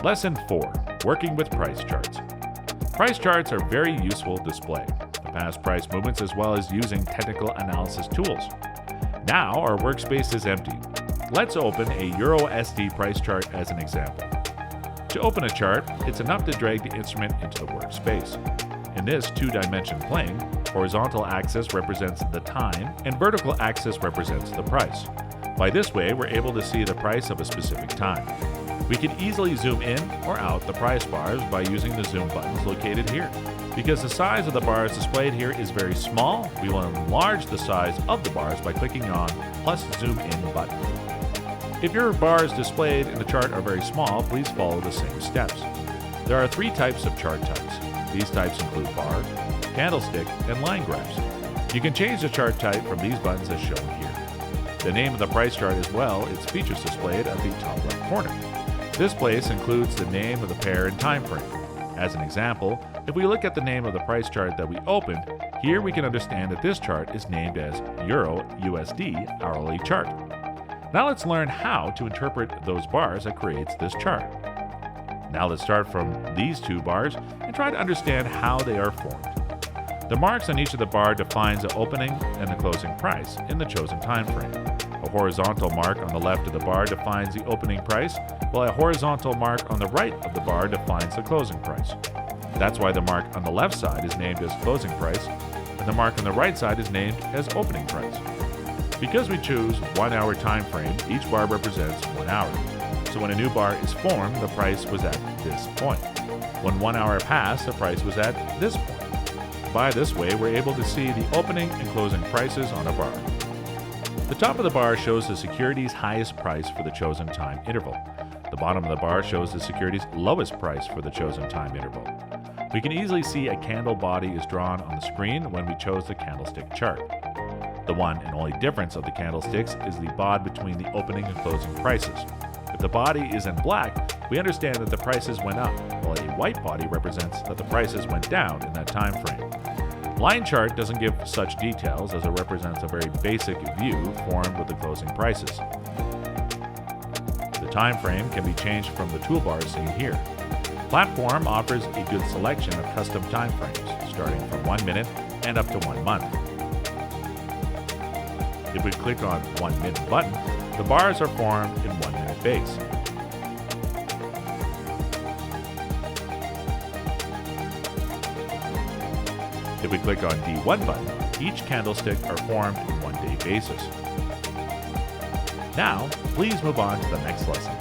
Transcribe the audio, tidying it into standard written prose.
Lesson 4. Working with price charts. Price charts are very useful display the past price movements as well as using technical analysis tools. Now our workspace is empty. Let's open a EURUSD price chart as an example. To open a chart, it's enough to drag the instrument into the workspace. In this two-dimension plane, horizontal axis represents the time and vertical axis represents the price. By this way, we're able to see the price of a specific time. We can easily zoom in or out the price bars by using the zoom buttons located here. Because the size of the bars displayed here is very small, we will enlarge the size of the bars by clicking on plus zoom in button. If your bars displayed in the chart are very small, please follow the same steps. There are 3 types of chart types. These types include bar, candlestick, and line graphs. You can change the chart type from these buttons as shown here. The name of the price chart as well, its features displayed at the top left corner. This place includes the name of the pair and time frame. As an example, if we look at the name of the price chart that we opened, here we can understand that this chart is named as EURUSD hourly chart. Now let's learn how to interpret those bars that creates this chart. Now let's start from these 2 bars and try to understand how they are formed. The marks on each of the bar defines the opening and the closing price in the chosen time frame. A horizontal mark on the left of the bar defines the opening price, while a horizontal mark on the right of the bar defines the closing price. That's why the mark on the left side is named as closing price, and the mark on the right side is named as opening price. Because we choose 1 hour time frame, each bar represents 1 hour. So when a new bar is formed, the price was at this point. When 1 hour passed, the price was at this point. By this way, we're able to see the opening and closing prices on a bar. The top of the bar shows the security's highest price for the chosen time interval. The bottom of the bar shows the security's lowest price for the chosen time interval. We can easily see a candle body is drawn on the screen when we chose the candlestick chart. The one and only difference of the candlesticks is the bod between the opening and closing prices. If the body is in black, we understand that the prices went up, while a white body represents that the prices went down in that time frame. Line chart doesn't give such details as it represents a very basic view formed with the closing prices. The time frame can be changed from the toolbars seen here. Platform offers a good selection of custom time frames, starting from 1 minute and up to 1 month. If we click on 1 minute button, the bars are formed in 1 minute base. If we click on D1 button, each candlestick are formed in 1 day basis. Now, please move on to the next lesson.